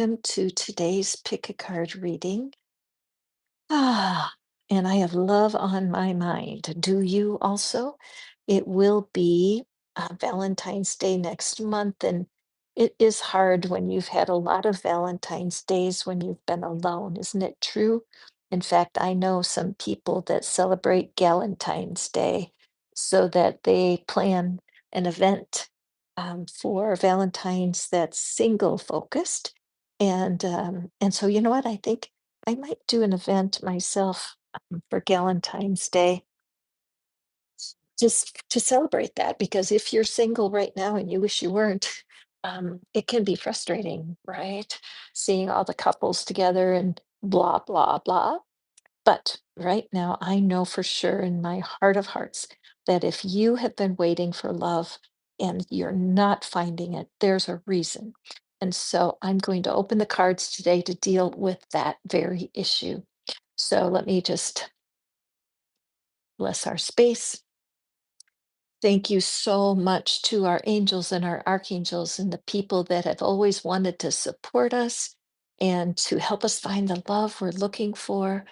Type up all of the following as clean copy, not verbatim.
welcome to today's pick a card reading. Ah, and I have love on my mind. Do you also? It will be Valentine's Day next month, and it is hard when you've had a lot of Valentine's days when you've been alone, isn't it true? In fact, I know some people that celebrate Galentine's Day so that they plan an event for Valentine's that's single focused. And so you know what? I think I might do an event myself for Galentine's Day just to celebrate that because if you're single right now and you wish you weren't, it can be frustrating, right? Seeing all the couples together and blah, blah, blah. But right now, I know for sure in my heart of hearts that if you have been waiting for love and you're not finding it, there's a reason. And so I'm going to open the cards today to deal with that very issue. So let me just bless our space. Thank you so much to our angels and our archangels and the people that have always wanted to support us and to help us find the love we're looking for.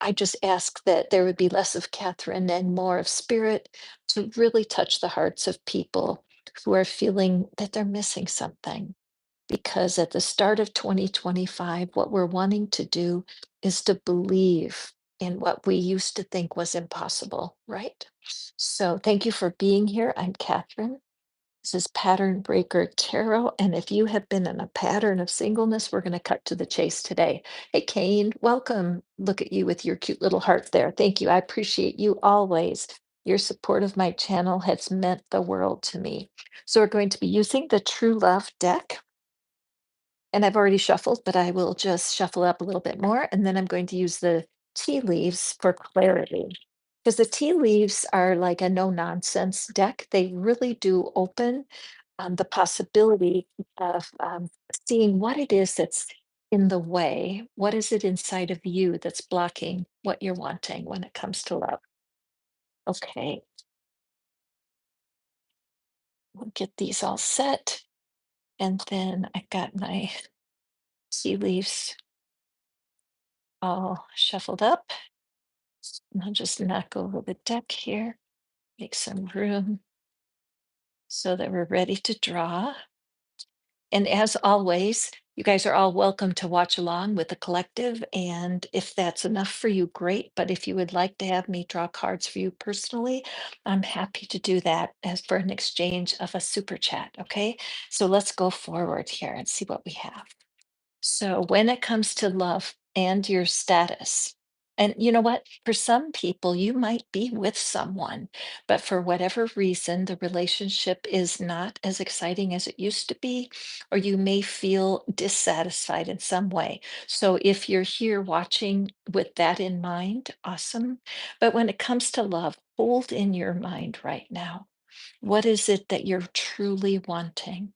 I just ask that there would be less of Catherine and more of spirit to really touch the hearts of people who are feeling that they're missing something. Because at the start of 2025, what we're wanting to do is to believe in what we used to think was impossible, right? So thank you for being here. I'm Catherine. This is Pattern Breaker Tarot. And if you have been in a pattern of singleness, we're going to cut to the chase today. Hey, Kane, welcome. Look at you with your cute little heart there. Thank you. I appreciate you always. Your support of my channel has meant the world to me. So we're going to be using the True Love deck. And I've already shuffled, but I will just shuffle up a little bit more. And then I'm going to use the tea leaves for clarity. Because the tea leaves are like a no nonsense deck. They really do open the possibility of seeing what it is that's in the way. What is it inside of you that's blocking what you're wanting when it comes to love? Okay, we'll get these all set. And then I've got my tea leaves all shuffled up. And I'll just knock over the deck here, make some room so that we're ready to draw. And as always, you guys are all welcome to watch along with the collective. And if that's enough for you, great. But if you would like to have me draw cards for you personally, I'm happy to do that as for an exchange of a super chat. Okay. So let's go forward here and see what we have. So when it comes to love and your status, and you know what? For some people, you might be with someone, but for whatever reason, the relationship is not as exciting as it used to be, or you may feel dissatisfied in some way. So if you're here watching with that in mind, awesome. But when it comes to love, hold in your mind right now. What is it that you're truly wanting?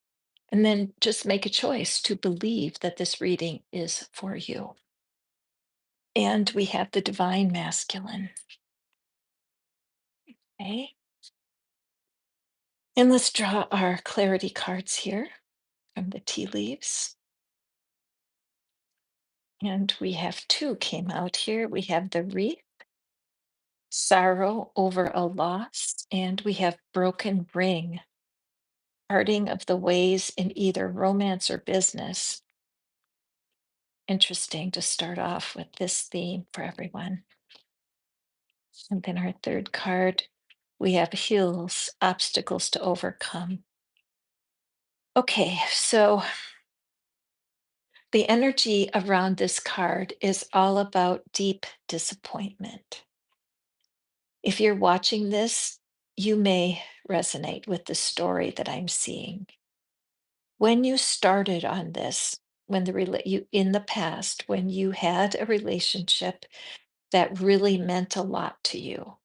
And then just make a choice to believe that this reading is for you. And we have the divine masculine. Okay. And let's draw our clarity cards here from the tea leaves. And we have two came out here. We have the wreath, sorrow over a loss, and we have broken ring, parting of the ways in either romance or business. Interesting to start off with this theme for everyone. And then our third card, we have hills, obstacles to overcome. Okay, so the energy around this card is all about deep disappointment. If you're watching this, you may resonate with the story that I'm seeing. When you started on this, when you in the past, when you had a relationship that really meant a lot to you,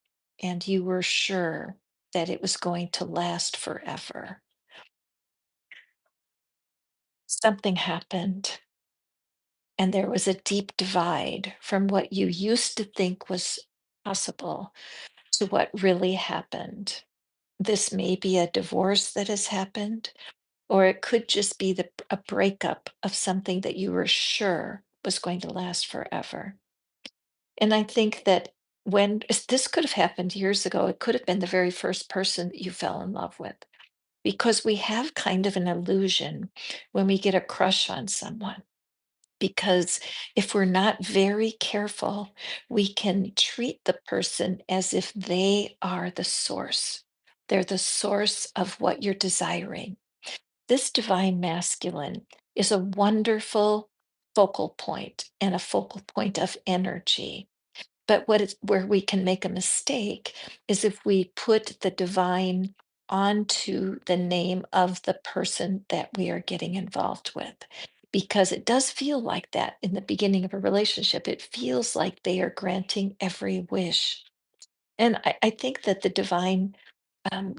and you were sure that it was going to last forever, something happened, and there was a deep divide from what you used to think was possible to what really happened. This may be a divorce that has happened, or it could just be a breakup of something that you were sure was going to last forever. And I think that this could have happened years ago, it could have been the very first person that you fell in love with, because we have kind of an illusion when we get a crush on someone. Because if we're not very careful, we can treat the person as if they are the source. They're the source of what you're desiring. This divine masculine is a wonderful focal point and a focal point of energy. But where we can make a mistake is if we put the divine onto the name of the person that we are getting involved with. Because it does feel like that in the beginning of a relationship. It feels like they are granting every wish. And I think that the divine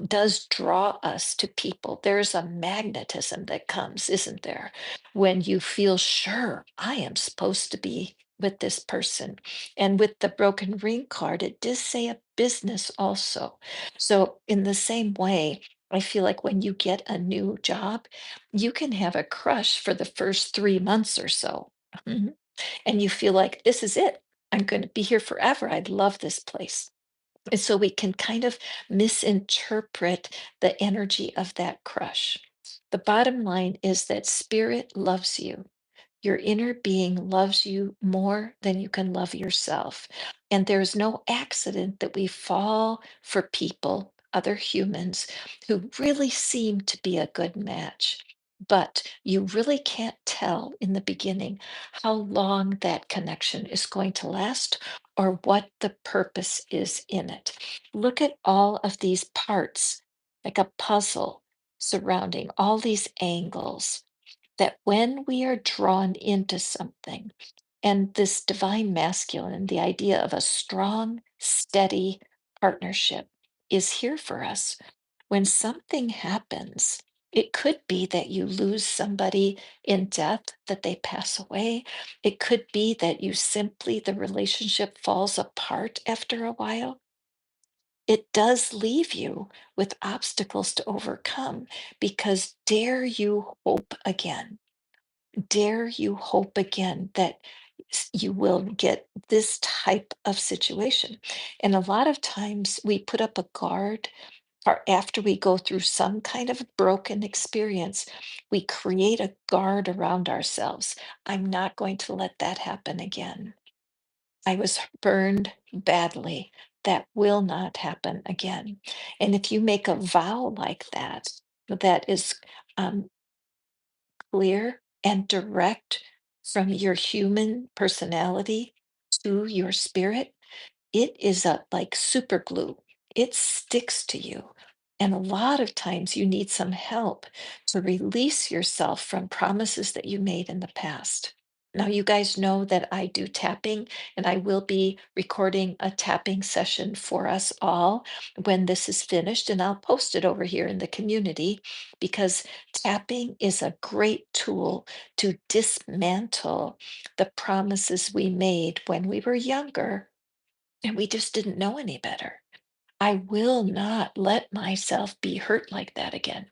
does draw us to people. There's a magnetism that comes, isn't there? When you feel sure I am supposed to be with this person. And with the broken ring card, it does say a business also. So, in the same way, I feel like when you get a new job, you can have a crush for the first 3 months or so. Mhm. And you feel like this is it. I'm going to be here forever. I love this place. And so we can kind of misinterpret the energy of that crush. The bottom line is that spirit loves you. Your inner being loves you more than you can love yourself. And there's no accident that we fall for people, other humans, who really seem to be a good match. But you really can't tell in the beginning how long that connection is going to last or what the purpose is in it. Look at all of these parts, like a puzzle surrounding all these angles, that when we are drawn into something, and this divine masculine, the idea of a strong, steady partnership is here for us. When something happens, it could be that you lose somebody in death, that they pass away. It could be that the relationship falls apart after a while. It does leave you with obstacles to overcome, because dare you hope again? Dare you hope again that you will get this type of situation? And a lot of times we put up a guard, or after we go through some kind of broken experience, we create a guard around ourselves. I'm not going to let that happen again. I was burned badly. That will not happen again. And if you make a vow like that, that is um, clear and direct from your human personality to your spirit, it is a like super glue. It sticks to you. And a lot of times you need some help to release yourself from promises that you made in the past. Now, you guys know that I do tapping, and I will be recording a tapping session for us all when this is finished. And I'll post it over here in the community, because tapping is a great tool to dismantle the promises we made when we were younger and we just didn't know any better. I will not let myself be hurt like that again,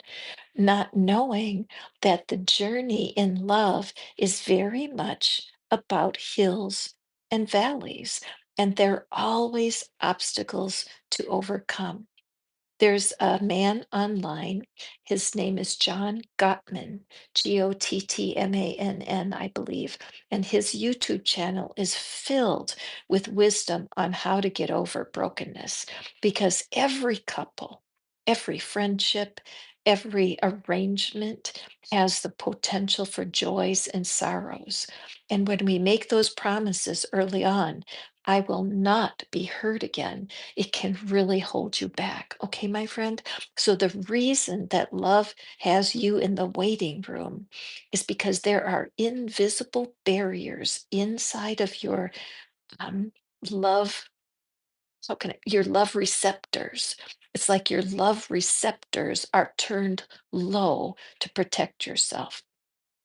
not knowing that the journey in love is very much about hills and valleys, and there are always obstacles to overcome. There's a man online. His name is John Gottman, Gottmann, I believe. And his YouTube channel is filled with wisdom on how to get over brokenness, because every couple, every friendship, every arrangement has the potential for joys and sorrows. And when we make those promises early on, I will not be hurt again, it can really hold you back. Okay, my friend? So, the reason that love has you in the waiting room is because there are invisible barriers inside of your um, love. Your love receptors. It's like your love receptors are turned low to protect yourself.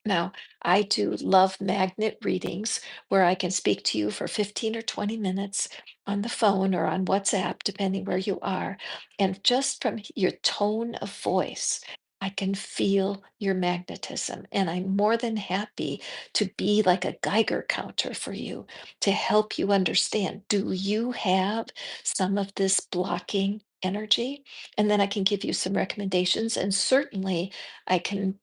Now, I do love magnet readings where I can speak to you for 15 or 20 minutes on the phone or on WhatsApp, depending where you are. And just from your tone of voice, I can feel your magnetism, and I'm more than happy to be like a Geiger counter for you to help you understand. Do you have some of this blocking energy? And then I can give you some recommendations, and certainly I can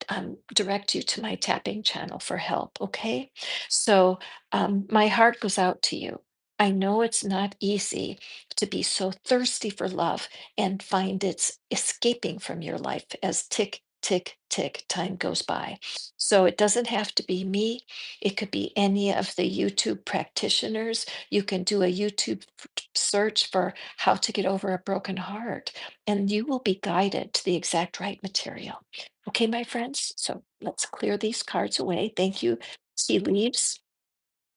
direct you to my tapping channel for help. Okay. So my heart goes out to you. I know it's not easy to be so thirsty for love and find it's escaping from your life as tick, tick, tick, time goes by. So it doesn't have to be me. It could be any of the YouTube practitioners. You can do a YouTube search for how to get over a broken heart, and you will be guided to the exact right material. Okay, my friends? So let's clear these cards away. Thank you, tea leaves.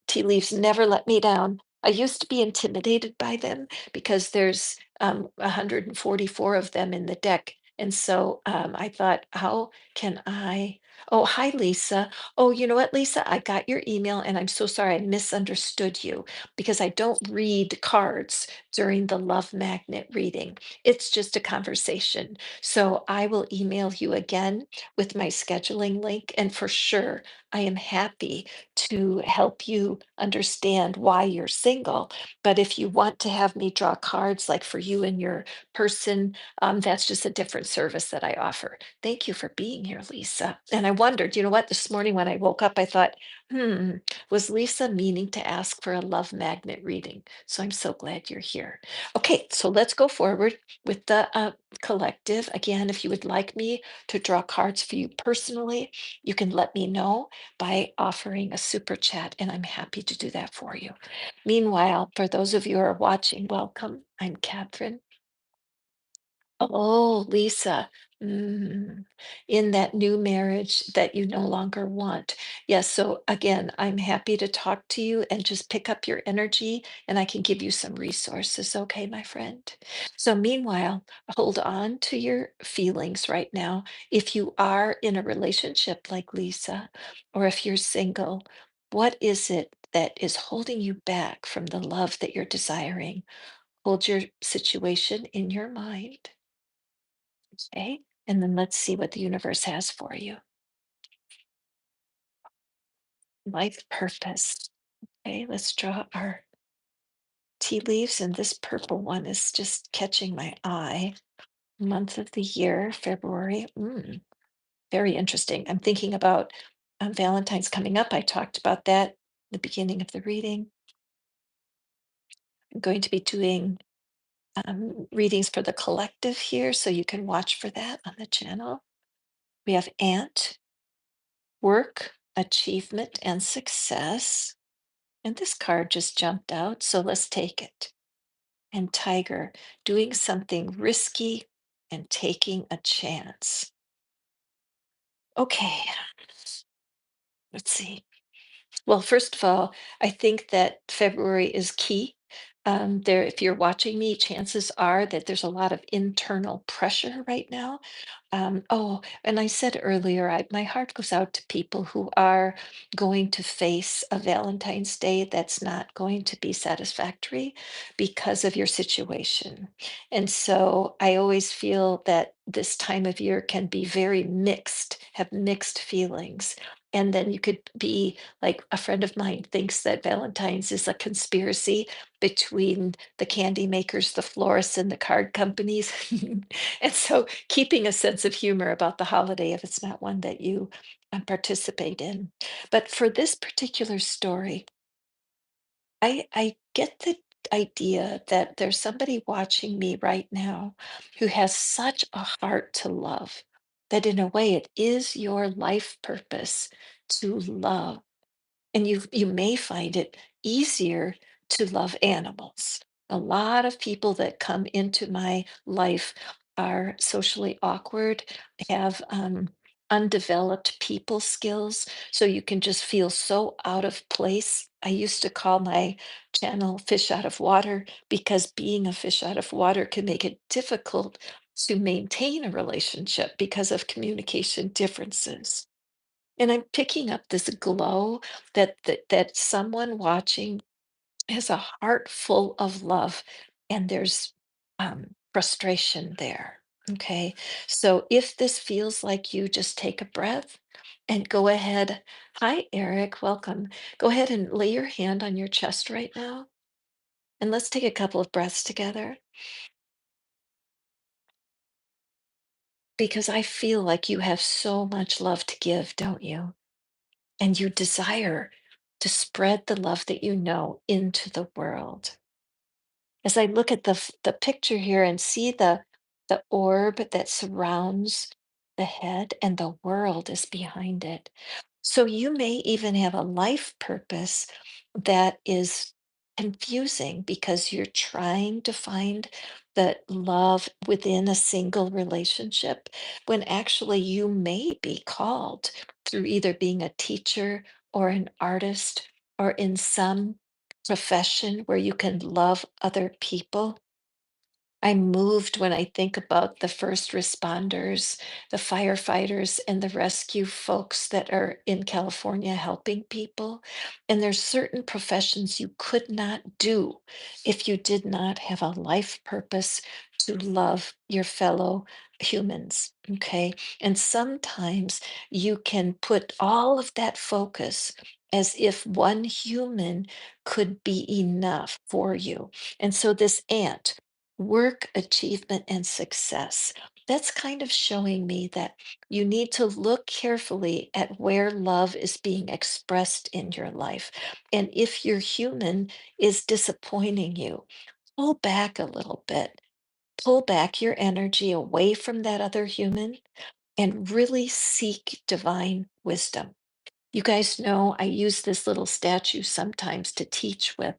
Tea leaves never let me down. I used to be intimidated by them because there's 144 of them in the deck. And so I thought, how can I? Oh, hi, Lisa. Oh, you know what, Lisa? I got your email and I'm so sorry I misunderstood you because I don't read cards during the love magnet reading. It's just a conversation. So I will email you again with my scheduling link. And for sure, I am happy to help you understand why you're single. But if you want to have me draw cards like for you and your person, that's just a different service that I offer. Thank you for being here, Lisa. And I wondered, you know what, this morning when I woke up, I thought, hmm, was Lisa meaning to ask for a love magnet reading? So I'm so glad you're here. Okay, so let's go forward with the collective. Again, if you would like me to draw cards for you personally, you can let me know by offering a super chat, and I'm happy to do that for you. Meanwhile, for those of you who are watching, welcome. I'm Catherine. Oh, Lisa, mm, in that new marriage that you no longer want. Yes, so again, I'm happy to talk to you and just pick up your energy, and I can give you some resources. Okay, my friend. So, meanwhile, hold on to your feelings right now. If you are in a relationship like Lisa, or if you're single, what is it that is holding you back from the love that you're desiring? Hold your situation in your mind. Okay. And then let's see what the universe has for you. Life purpose. Okay. Let's draw our tea leaves. And this purple one is just catching my eye. Month of the year, February. Very interesting. I'm thinking about Valentine's coming up. I talked about that at the beginning of the reading. I'm going to be doing readings for the collective here. So you can watch for that on the channel. We have ant, work, achievement, and success. And this card just jumped out, so let's take it. And tiger, doing something risky and taking a chance. Okay, let's see. Well, first of all, I think that February is key. There, if you're watching me, chances are that there's a lot of internal pressure right now. Oh, and I said earlier, my heart goes out to people who are going to face a Valentine's Day that's not going to be satisfactory because of your situation. And so I always feel that this time of year can be very mixed, have mixed feelings. And then you could be like a friend of mine thinks that Valentine's is a conspiracy between the candy makers, the florists, and the card companies. And so keeping a sense of humor about the holiday if it's not one that you participate in. But for this particular story, I get the idea that there's somebody watching me right now who has such a heart to love that in a way it is your life purpose to love, and you may find it easier to love animals. A lot of people that come into my life are socially awkward, have undeveloped people skills, so you can just feel so out of place. I used to call my channel Fish Out of Water because being a fish out of water can make it difficult to maintain a relationship because of communication differences. And I'm picking up this glow that someone watching has a heart full of love, and there's frustration there. Okay. So if this feels like you, just take a breath and go ahead. Hi, Eric. Welcome. Go ahead and lay your hand on your chest right now. And let's take a couple of breaths together because I feel like you have so much love to give, don't you? And you desire to spread the love that you know into the world. As I look at the picture here and see the orb that surrounds the head and the world is behind it. So you may even have a life purpose that is confusing because you're trying to find the love within a single relationship when actually you may be called through either being a teacher or an artist or in some profession where you can love other people. I'm moved when I think about the first responders, the firefighters, and the rescue folks that are in California helping people. And there's certain professions you could not do if you did not have a life purpose to love your fellow humans. Okay. And sometimes you can put all of that focus as if one human could be enough for you. And so this ant, work, achievement, and success. That's kind of showing me that you need to look carefully at where love is being expressed in your life. And if your human is disappointing you, pull back a little bit, pull back your energy away from that other human and really seek divine wisdom. You guys know I use this little statue sometimes to teach with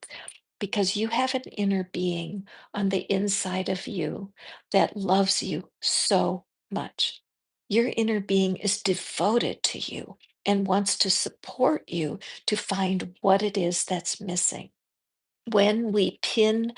because you have an inner being on the inside of you that loves you so much. Your inner being is devoted to you and wants to support you to find what it is that's missing. When we pin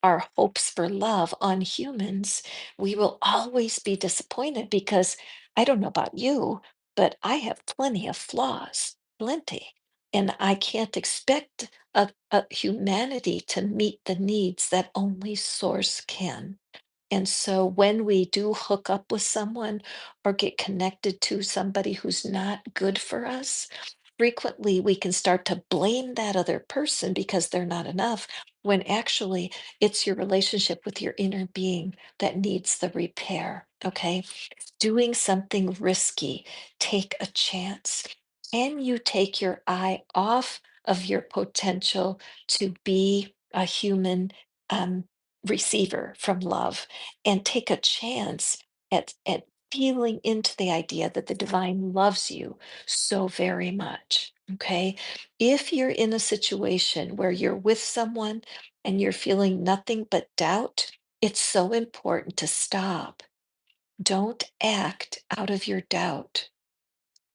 our hopes for love on humans, we will always be disappointed because I don't know about you, but I have plenty of flaws, plenty. And I can't expect a humanity to meet the needs that only Source can. And so when we do hook up with someone or get connected to somebody who's not good for us, frequently we can start to blame that other person because they're not enough, when actually it's your relationship with your inner being that needs the repair. Okay. Doing something risky, take a chance. Can you take your eye off of your potential to be a human um, receiver from love and take a chance at feeling into the idea that the divine loves you so very much? Okay. If you're in a situation where you're with someone and you're feeling nothing but doubt, it's so important to stop. Don't act out of your doubt.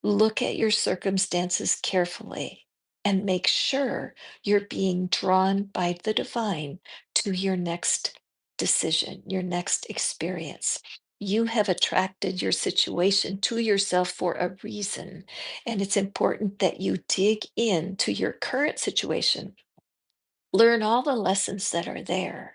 Look at your circumstances carefully and make sure you're being drawn by the divine to your next decision, your next experience. You have attracted your situation to yourself for a reason, and it's important that you dig into your current situation, learn all the lessons that are there.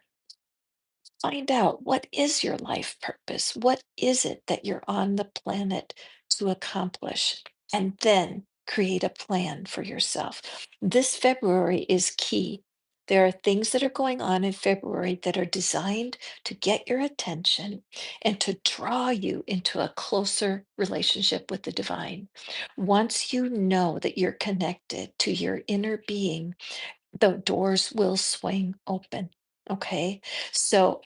Find out, what is your life purpose? What is it that you're on the planet to accomplish? And then create a plan for yourself. This February is key. There are things that are going on in February that are designed to get your attention and to draw you into a closer relationship with the divine. Once you know that you're connected to your inner being, the doors will swing open. Okay. So,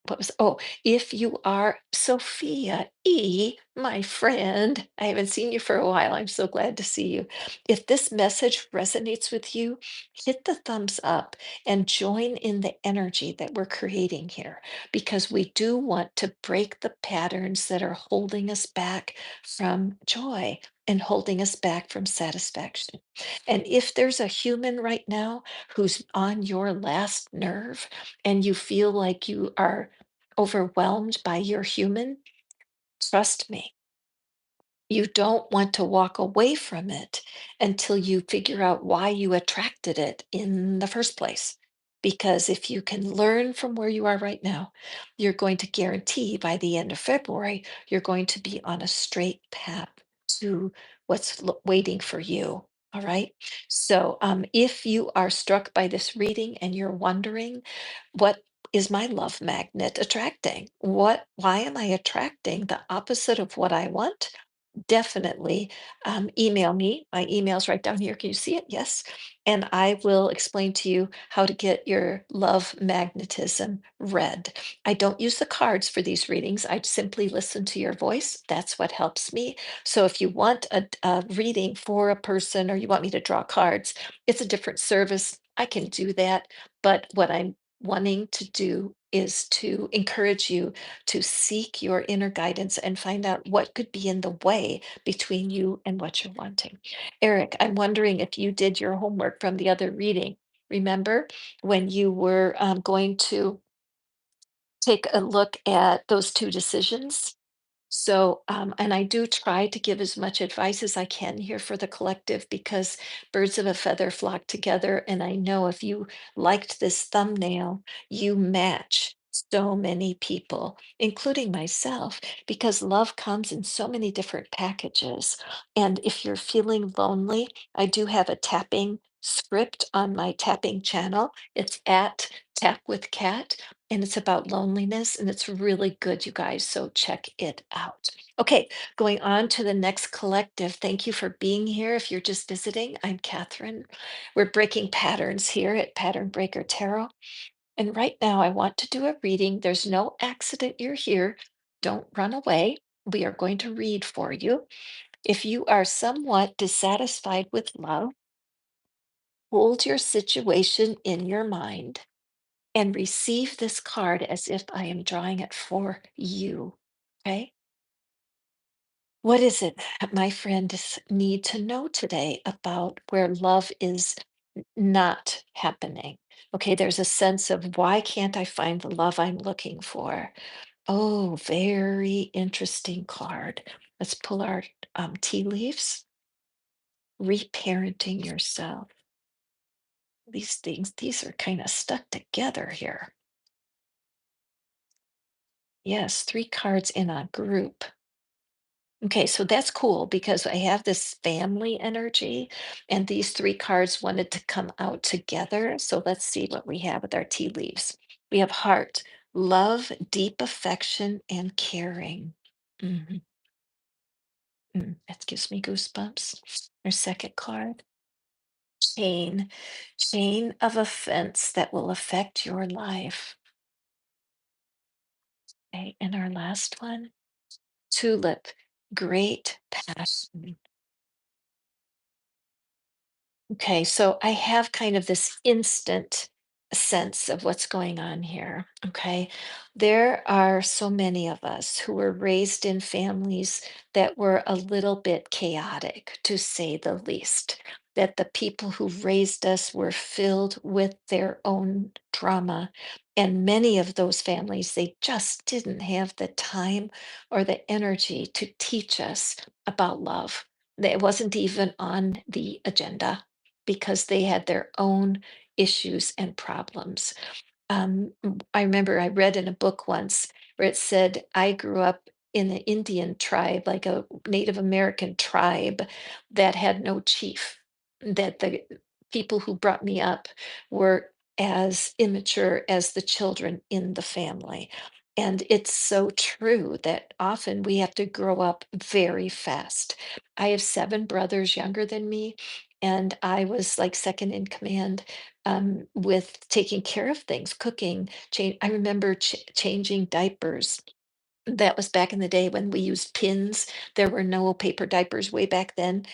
what was, oh, if you are Sophia E, my friend, I haven't seen you for a while. I'm so glad to see you. If this message resonates with you, hit the thumbs up and join in the energy that we're creating here because we do want to break the patterns that are holding us back from joy and holding us back from satisfaction. And if there's a human right now who's on your last nerve and you feel like you are overwhelmed by your human, trust me, you don't want to walk away from it until you figure out why you attracted it in the first place. Because if you can learn from where you are right now, you're going to guarantee by the end of February, you're going to be on a straight path to what's waiting for you. All right. So if you are struck by this reading and you're wondering, what is my love magnet attracting? Why am I attracting the opposite of what I want? Definitely email me. My email's right down here. Can you see it? Yes. And I will explain to you how to get your love magnetism read. I don't use the cards for these readings. I simply listen to your voice. That's what helps me. So if you want a reading for a person or you want me to draw cards, it's a different service. I can do that. But what I'm wanting to do is to encourage you to seek your inner guidance and find out what could be in the way between you and what you're wanting. Eric, I'm wondering if you did your homework from the other reading. Remember when you were going to take a look at those two decisions? So, and I do try to give as much advice as I can here for the collective because birds of a feather flock together. And I know if you liked this thumbnail, you match so many people, including myself, because love comes in so many different packages. And if you're feeling lonely, I do have a tapping script on my tapping channel. It's at Tap with Cat and it's about loneliness and it's really good, you guys. So check it out. Okay, going on to the next collective. Thank you for being here. If you're just visiting, I'm Catherine. We're breaking patterns here at Pattern Breaker Tarot. And right now, I want to do a reading. There's no accident you're here. Don't run away. We are going to read for you. If you are somewhat dissatisfied with love, hold your situation in your mind and receive this card as if I am drawing it for you. Okay. What is it that my friends need to know today about where love is not happening? Okay, there's a sense of why can't I find the love I'm looking for? Oh, very interesting card. Let's pull our tea leaves. Reparenting yourself. These things, these are kind of stuck together here. Yes, three cards in a group. Okay, so that's cool because I have this family energy, and these three cards wanted to come out together. So let's see what we have with our tea leaves. We have heart, love, deep affection, and caring. Mhm, that gives me goosebumps. Our second card, chain, chain of offense that will affect your life. Okay, and our last one, tulip, great passion. Okay, so I have kind of this instant sense of what's going on here. Okay, there are so many of us who were raised in families that were a little bit chaotic, to say the least. That the people who raised us were filled with their own drama. And many of those families, they just didn't have the time or the energy to teach us about love. It wasn't even on the agenda because they had their own issues and problems. I remember I read in a book once where it said, I grew up in an Indian tribe, like a Native American tribe that had no chief, that the people who brought me up were as immature as the children in the family. And it's so true that often we have to grow up very fast. I have seven brothers younger than me, and I was like second in command with taking care of things, cooking. I remember changing diapers. That was back in the day when we used pins. There were no paper diapers way back then,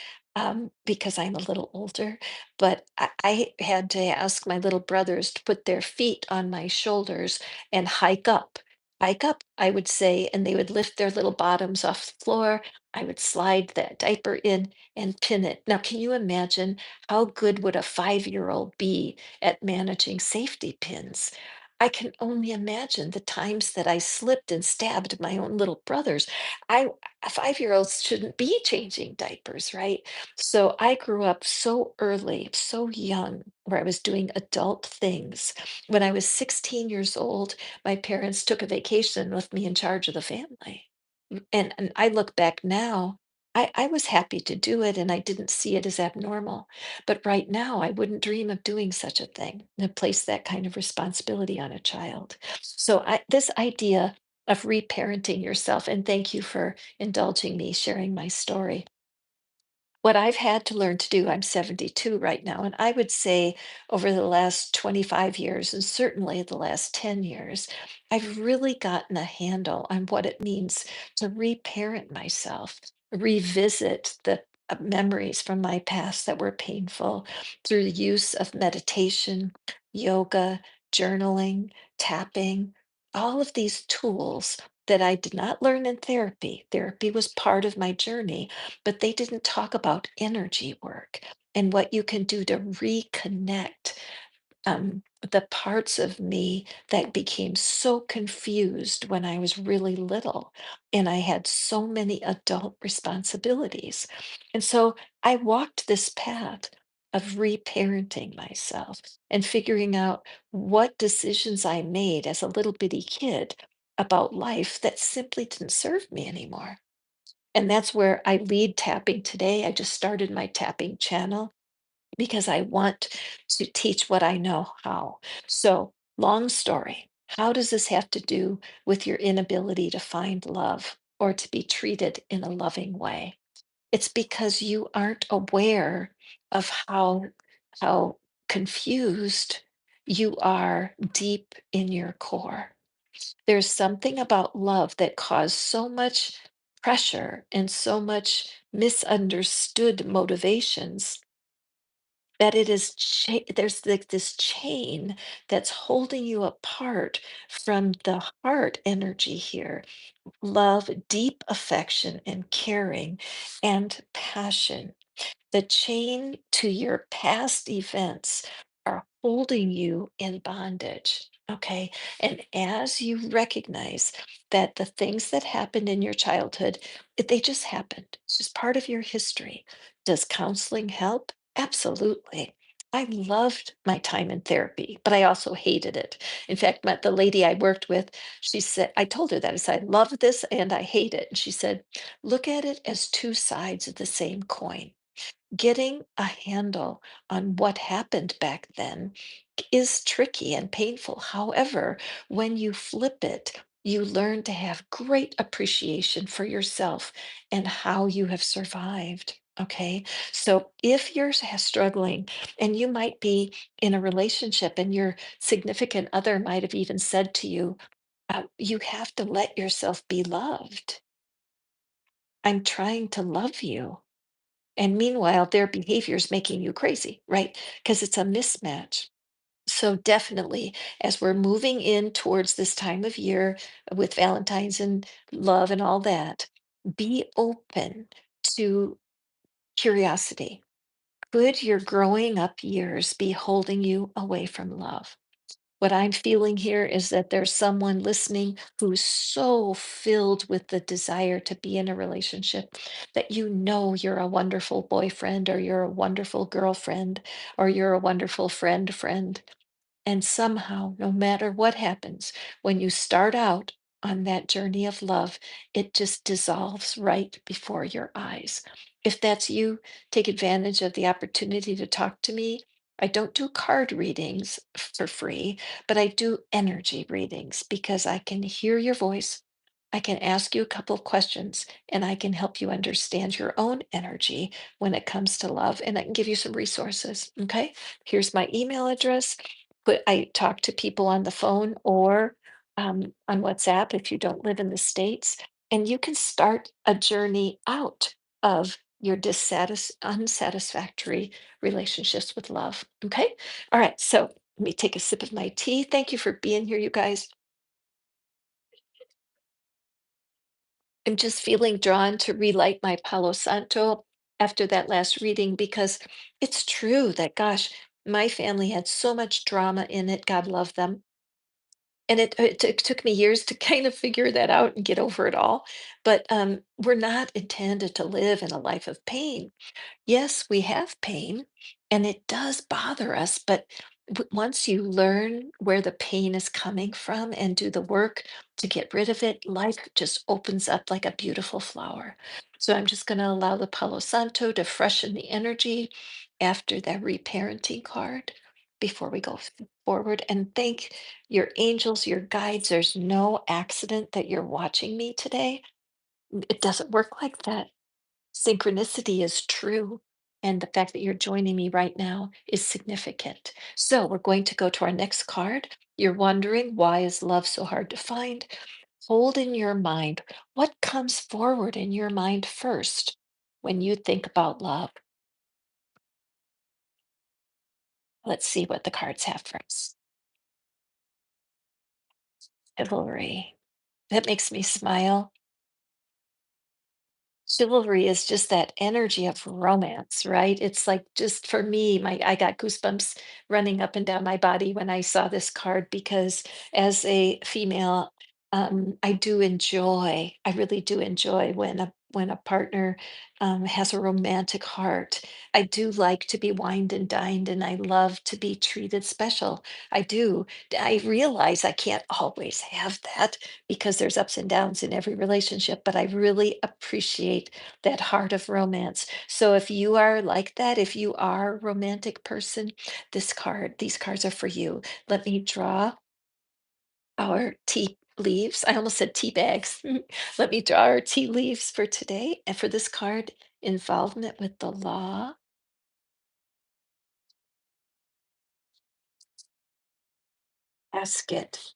because I'm a little older. But I had to ask my little brothers to put their feet on my shoulders and hike up. Hike up, I would say, and they would lift their little bottoms off the floor. I would slide that diaper in and pin it. Now, can you imagine how good would a 5-year-old be at managing safety pins? I can only imagine the times that I slipped and stabbed my own little brothers. I 5-year-olds shouldn't be changing diapers, right? So I grew up so early, so young, where I was doing adult things. When I was 16 years old, my parents took a vacation with me in charge of the family. And I look back now, I was happy to do it and I didn't see it as abnormal. But right now, I wouldn't dream of doing such a thing, to place that kind of responsibility on a child. So this idea of reparenting yourself, and thank you for indulging me sharing my story. What I've had to learn to do, I'm 72 right now, and I would say over the last 25 years, and certainly the last 10 years, I've really gotten a handle on what it means to reparent myself, revisit the memories from my past that were painful through the use of meditation, yoga, journaling, tapping, all of these tools that I did not learn in therapy. Therapy was part of my journey, but they didn't talk about energy work and what you can do to reconnect the parts of me that became so confused when I was really little and I had so many adult responsibilities. And so I walked this path of reparenting myself and figuring out what decisions I made as a little bitty kid about life that simply didn't serve me anymore. And that's where I lead tapping today. I just started my tapping channel because I want to teach what I know how. So, long story. How does this have to do with your inability to find love or to be treated in a loving way? It's because you aren't aware of how confused you are deep in your core. There's something about love that caused so much pressure and so much misunderstood motivations that it is there's like this chain that's holding you apart from the heart energy here. Love, deep affection and caring and passion, the chain to your past events are holding you in bondage. Okay. And as you recognize that the things that happened in your childhood, they just happened. It's just part of your history. Does counseling help? Absolutely. I loved my time in therapy, but I also hated it. In fact, the lady I worked with, she said, I told her that. I said, I love this and I hate it. And she said, look at it as two sides of the same coin. Getting a handle on what happened back then is tricky and painful. However, when you flip it, you learn to have great appreciation for yourself and how you have survived. Okay. So if you're struggling and you might be in a relationship and your significant other might have even said to you, you have to let yourself be loved. I'm trying to love you. And meanwhile, their behavior is making you crazy, right? Because it's a mismatch. So definitely, as we're moving in towards this time of year with Valentine's and love and all that, be open to curiosity. Could your growing up years be holding you away from love? What I'm feeling here is that there's someone listening who's so filled with the desire to be in a relationship that you know you're a wonderful boyfriend or you're a wonderful girlfriend or you're a wonderful friend. And somehow, no matter what happens, when you start out on that journey of love, it just dissolves right before your eyes. If that's you, take advantage of the opportunity to talk to me. I don't do card readings for free, but I do energy readings because I can hear your voice. I can ask you a couple of questions and I can help you understand your own energy when it comes to love, and I can give you some resources. Okay. Here's my email address. But I talk to people on the phone or on WhatsApp if you don't live in the States, and you can start a journey out of your unsatisfactory relationships with love. Okay. All right. So let me take a sip of my tea. Thank you for being here, you guys. I'm just feeling drawn to relight my Palo Santo after that last reading because it's true that, gosh, my family had so much drama in it. God love them. And it took me years to kind of figure that out and get over it all. But we're not intended to live in a life of pain. Yes, we have pain and it does bother us, but once you learn where the pain is coming from and do the work to get rid of it, life just opens up like a beautiful flower. So I'm just going to allow the Palo Santo to freshen the energy after that reparenting card before we go forward. And thank your angels, your guides. There's no accident that you're watching me today. It doesn't work like that. Synchronicity is true. And the fact that you're joining me right now is significant. So we're going to go to our next card. You're wondering, why is love so hard to find? Hold in your mind what comes forward in your mind first when you think about love. Let's see what the cards have for us. Chivalry. That makes me smile. Chivalry is just that energy of romance, right? It's like just for me, my I got goosebumps running up and down my body when I saw this card because as a female, I do enjoy, I really do enjoy when a partner has a romantic heart. I do like to be wined and dined, and I love to be treated special. I do. I realize I can't always have that because there's ups and downs in every relationship, but I really appreciate that heart of romance. So if you are like that, if you are a romantic person, these cards are for you. Let me draw our tea leaves. I almost said tea bags. Let me draw our tea leaves for today. And for this card, involvement with the law, ask it.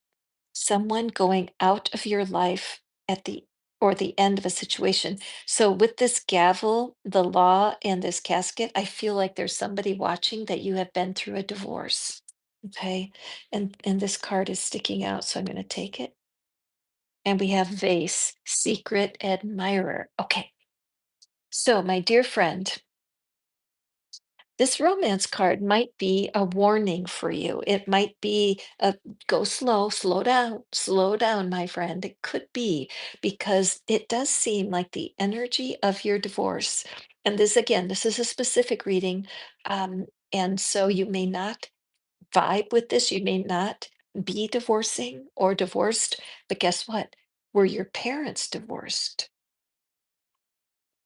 Someone going out of your life at the or the end of a situation. So with this gavel, the law and this casket, I feel like there's somebody watching that you have been through a divorce. Okay. And this card is sticking out, so I'm going to take it. And we have vase, secret admirer. Okay. So my dear friend, this romance card might be a warning for you. It might be a go slow, slow down, my friend. It could be because it does seem like the energy of your divorce. And this, again, this is a specific reading. Um, and so you may not vibe with this. You may not be divorcing or divorced. But guess what? Were your parents divorced?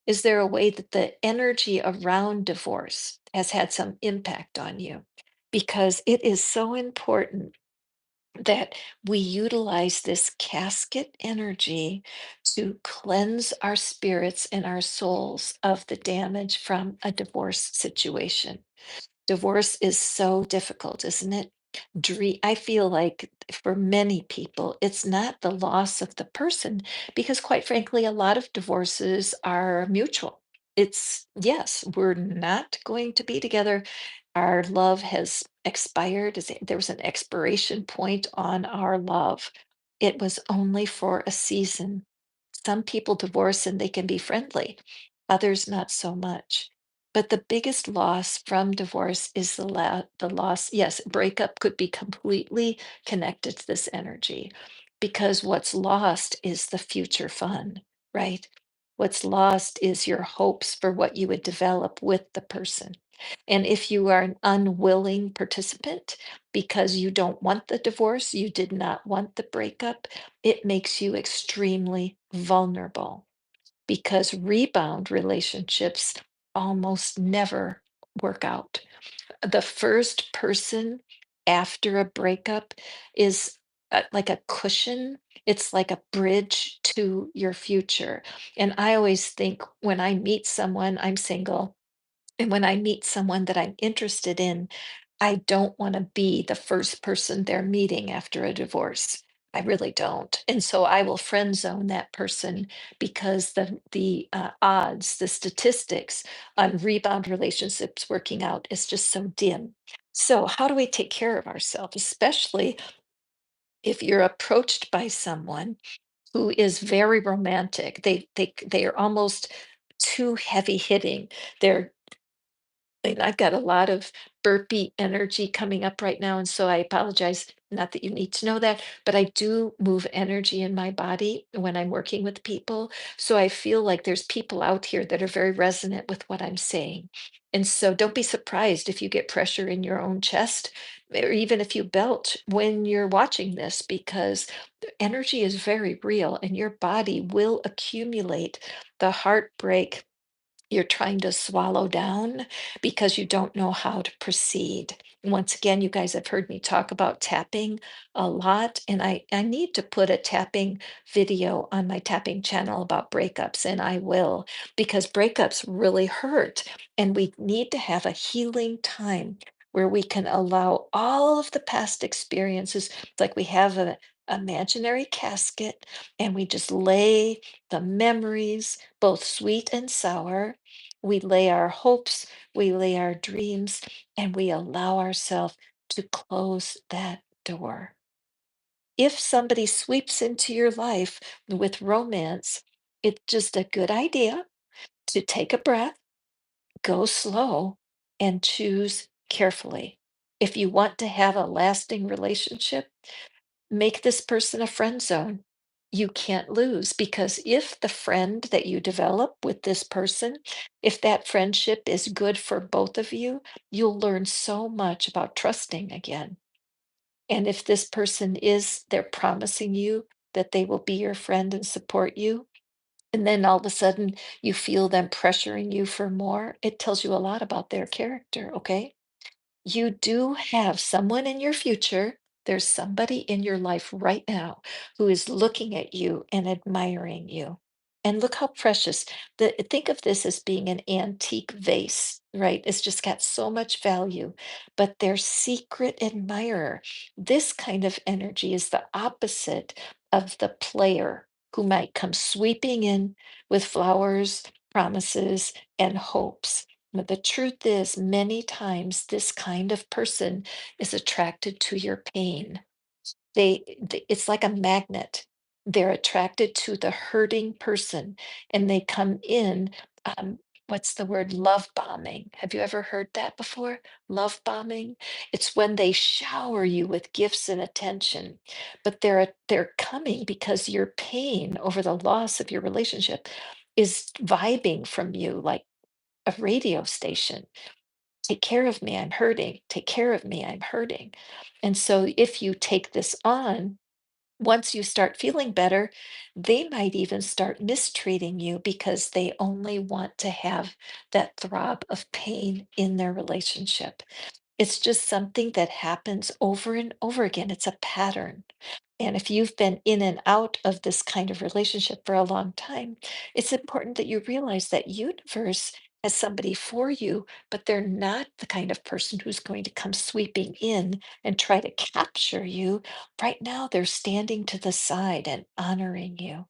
Is there a way that the energy around divorce has had some impact on you? Because it is so important that we utilize this casket energy to cleanse our spirits and our souls of the damage from a divorce situation. Divorce is so difficult, isn't it? I feel like for many people, it's not the loss of the person because, quite frankly, a lot of divorces are mutual. It's yes, we're not going to be together. Our love has expired. There was an expiration point on our love. It was only for a season. Some people divorce and they can be friendly, others not so much. But the biggest loss from divorce is the loss. Yes, breakup could be completely connected to this energy because what's lost is the future fun, right? What's lost is your hopes for what you would develop with the person. And if you are an unwilling participant because you don't want the divorce, you did not want the breakup, it makes you extremely vulnerable because rebound relationships almost never work out. The first person after a breakup is like a cushion, it's like a bridge to your future. And I always think when I meet someone, I'm single. And when I meet someone that I'm interested in, I don't want to be the first person they're meeting after a divorce. I really don't. And so I will friend zone that person because the odds, the statistics on rebound relationships working out is just so dim. So how do we take care of ourselves, especially if you're approached by someone who is very romantic? They are almost too heavy hitting. They're And I've got a lot of burpy energy coming up right now, and so I apologize. Not that you need to know that, but I do move energy in my body when I'm working with people. So I feel like there's people out here that are very resonant with what I'm saying. And so don't be surprised if you get pressure in your own chest, or even if you belch when you're watching this, because the energy is very real and your body will accumulate the heartbreak you're trying to swallow down because you don't know how to proceed. Once again, you guys have heard me talk about tapping a lot, and I need to put a tapping video on my tapping channel about breakups, and I will, because breakups really hurt, and we need to have a healing time where we can allow all of the past experiences, like we have a imaginary casket, and we just lay the memories, both sweet and sour. We lay our hopes, we lay our dreams, and we allow ourselves to close that door. If somebody sweeps into your life with romance, it's just a good idea to take a breath, go slow, and choose carefully. If you want to have a lasting relationship, make this person a friend zone. You can't lose because if the friend that you develop with this person, if that friendship is good for both of you, you'll learn so much about trusting again. And if this person is, they're promising you that they will be your friend and support you, and then all of a sudden you feel them pressuring you for more, it tells you a lot about their character, okay? You do have someone in your future. There's somebody in your life right now who is looking at you and admiring you. And look how precious. Think of this as being an antique vase, right? It's just got so much value. But their secret admirer, this kind of energy is the opposite of the player who might come sweeping in with flowers, promises, and hopes. But the truth is, many times this kind of person is attracted to your pain. It's like a magnet. They're attracted to the hurting person and they come in, what's the word? Love bombing. Have you ever heard that before? Love bombing. It's when they shower you with gifts and attention, but they're coming because your pain over the loss of your relationship is vibing from you like a radio station. Take care of me, I'm hurting. Take care of me, I'm hurting. And so if you take this on, once you start feeling better, they might even start mistreating you because they only want to have that throb of pain in their relationship. It's just something that happens over and over again. It's a pattern. And if you've been in and out of this kind of relationship for a long time, it's important that you realize that universe has somebody for you, but they're not the kind of person who's going to come sweeping in and try to capture you. Right now, they're standing to the side and honoring you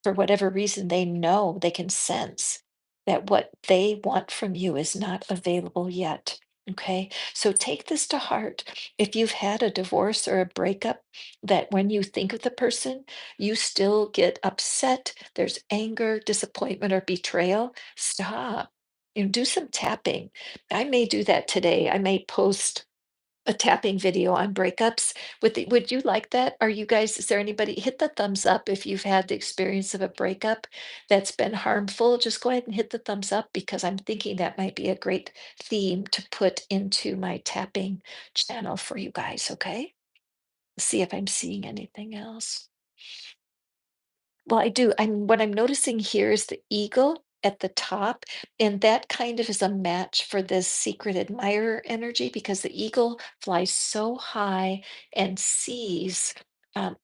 for whatever reason, they know they can sense that what they want from you is not available yet. Okay, so take this to heart. If you've had a divorce or a breakup, that when you think of the person, you still get upset, there's anger, disappointment, or betrayal, stop. Do some tapping. I may do that today. I may post a tapping video on breakups. Would you like that? Are you guys, is there anybody, hit the thumbs up if you've had the experience of a breakup that's been harmful? Just go ahead and hit the thumbs up because I'm thinking that might be a great theme to put into my tapping channel for you guys, okay? See if I'm seeing anything else. Well, I do. What I'm noticing here is the eagle at the top, and that kind of is a match for this secret admirer energy because the eagle flies so high and sees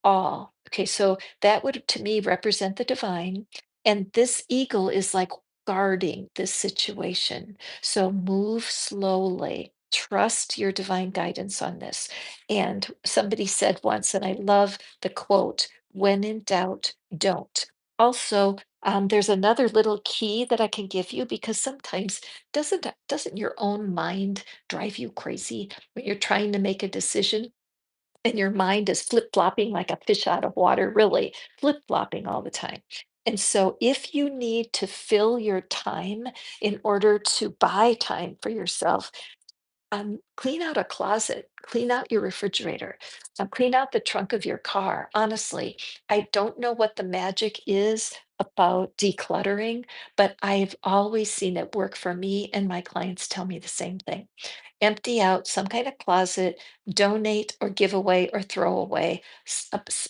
all. Okay, so that would to me represent the divine, and this eagle is like guarding this situation. So move slowly. Trust your divine guidance on this. And somebody said once, and I love the quote, when in doubt, don't. Also, there's another little key that I can give you because sometimes doesn't your own mind drive you crazy when you're trying to make a decision and your mind is flip-flopping like a fish out of water, really flip-flopping all the time. And so if you need to fill your time in order to buy time for yourself, clean out a closet, clean out your refrigerator, clean out the trunk of your car. Honestly, I don't know what the magic is about decluttering, but I've always seen it work for me, and my clients tell me the same thing. Empty out some kind of closet, donate or give away or throw away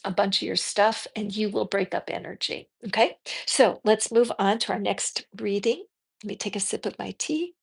a bunch of your stuff, and you will break up energy. Okay, so let's move on to our next reading. Let me take a sip of my tea.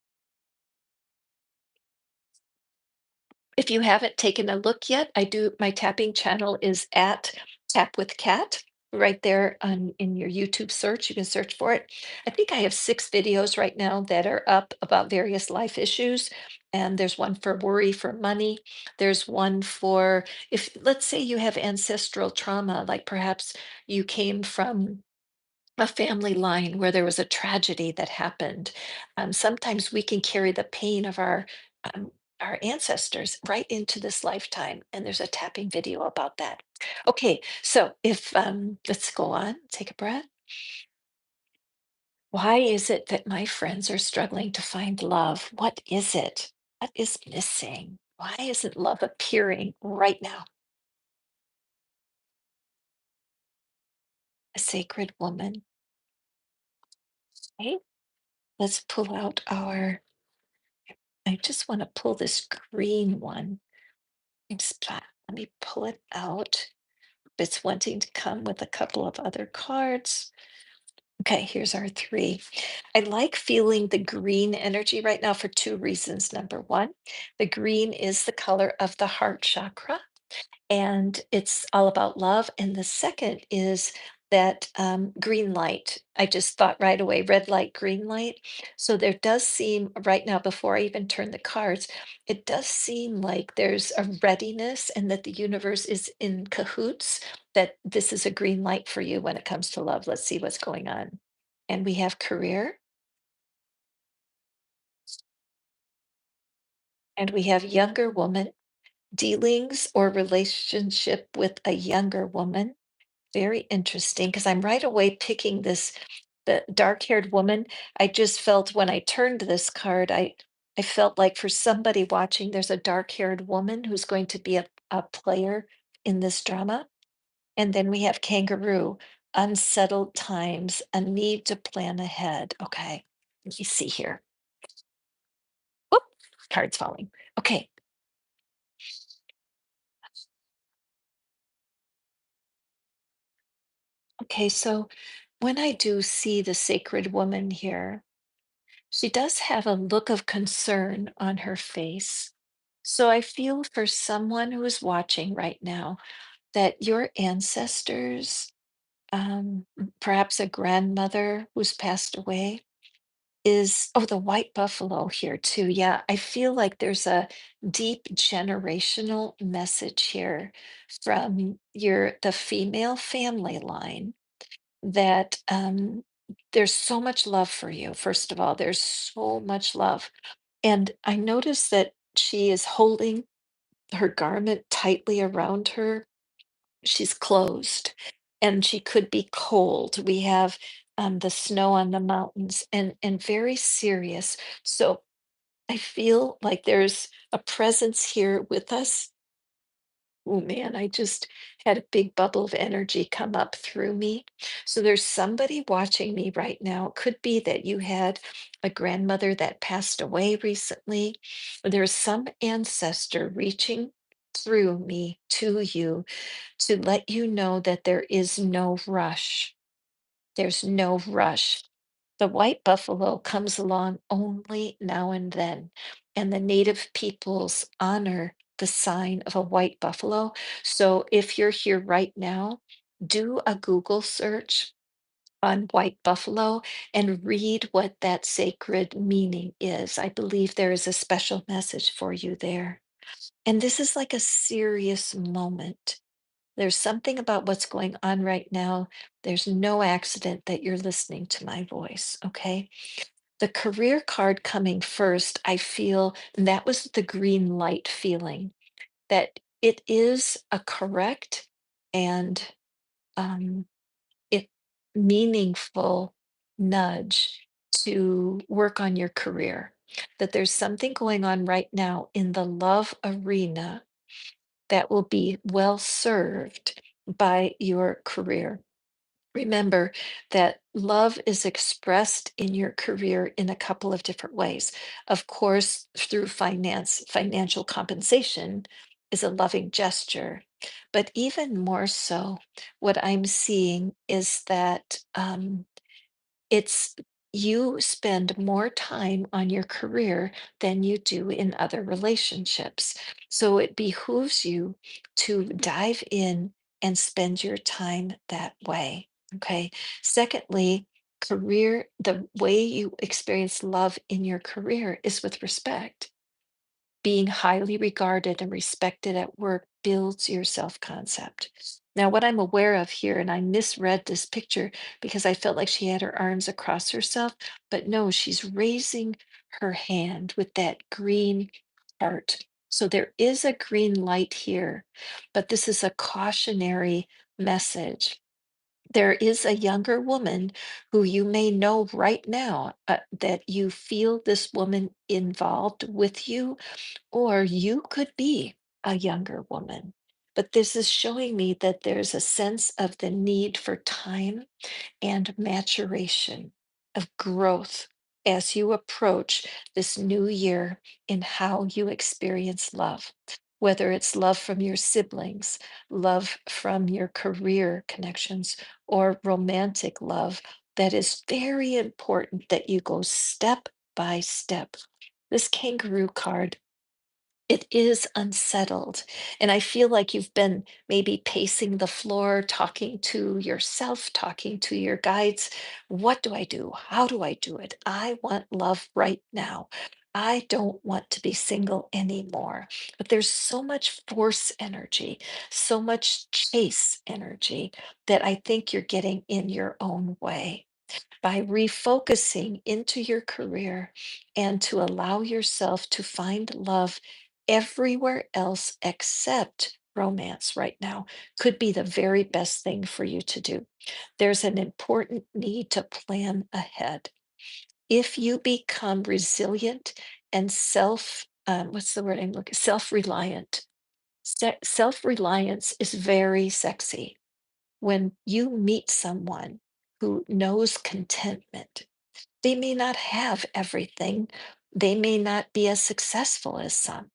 If you haven't taken a look yet, I do my tapping channel is at Tap with Cat right there on in your YouTube search. You can search for it. I think I have 6 videos right now that are up about various life issues. And there's one for worry for money. There's one for if, let's say, you have ancestral trauma, like perhaps you came from a family line where there was a tragedy that happened. Sometimes we can carry the pain of um, our ancestors right into this lifetime, and there's a tapping video about that. Okay, so if let's go on, take a breath. Why is it that my friends are struggling to find love? What is it? What is missing? Why isn't love appearing right now? A sacred woman. Okay, let's pull out our. I just want to pull this green one. Let me pull it out. It's wanting to come with a couple of other cards. Okay, here's our 3. I like feeling the green energy right now for 2 reasons. Number 1, the green is the color of the heart chakra, and it's all about love. And the second is that green light. I just thought right away, red light, green light. So there does seem right now, before I even turn the cards, it does seem like there's a readiness and that the universe is in cahoots, that this is a green light for you when it comes to love. Let's see what's going on. And we have career, and we have younger woman, dealings or relationship with a younger woman. Very interesting, because I'm right away picking this the dark-haired woman. I just felt when I turned this card, I felt like for somebody watching, there's a dark-haired woman who's going to be a player in this drama. And then we have kangaroo, unsettled times, a need to plan ahead. Okay, let me see here. Whoop, cards falling. Okay, okay, so when I do see the sacred woman here, she does have a look of concern on her face. So I feel for someone who is watching right now that your ancestors, perhaps a grandmother who's passed away, is oh, the white buffalo here too. Yeah, I feel like there's a deep generational message here from the female family line that there's so much love for you. First of all, there's so much love. And I notice that she is holding her garment tightly around her. She's closed and she could be cold. We have the snow on the mountains and very serious. So I feel like there's a presence here with us. Oh man, I just had a big bubble of energy come up through me. So there's somebody watching me right now. It could be that you had a grandmother that passed away recently, or there's some ancestor reaching through me to you to let you know that there is no rush. There's no rush. The white buffalo comes along only now and then, and the native peoples honor the sign of a white buffalo. So if you're here right now, do a Google search on white buffalo and read what that sacred meaning is. I believe there is a special message for you there. And this is like a serious moment. There's something about what's going on right now. There's no accident that you're listening to my voice, okay? The career card coming first, I feel that was the green light feeling that it is a correct and um, it meaningful nudge to work on your career. That there's something going on right now in the love arena that will be well served by your career. Remember that love is expressed in your career in a couple of different ways. Of course, through financial compensation is a loving gesture. But even more so, what I'm seeing is that it's you spend more time on your career than you do in other relationships. So it behooves you to dive in and spend your time that way. Okay. Secondly, the way you experience love in your career is with respect. Being highly regarded and respected at work builds your self concept. Now, what I'm aware of here, and I misread this picture because I felt like she had her arms across herself, but no, she's raising her hand with that green heart. So there is a green light here, but this is a cautionary message. There is a younger woman who you may know right now that you feel this woman involved with you, or you could be a younger woman. But this is showing me that there's a sense of the need for time and maturation of growth as you approach this new year in how you experience love. Whether it's love from your siblings, love from your career connections, or romantic love, that is very important that you go step by step. This kangaroo card, it is unsettled. And I feel like you've been maybe pacing the floor, talking to yourself, talking to your guides. What do I do? How do I do it? I want love right now. I don't want to be single anymore. But there's so much force energy, so much chase energy that I think you're getting in your own way by refocusing into your career and to allow yourself to find love everywhere else except romance right now could be the very best thing for you to do. There's an important need to plan ahead. If you become resilient and what's the word I'm looking, self-reliant. Self-reliance is very sexy. When you meet someone who knows contentment, they may not have everything. They may not be as successful as some.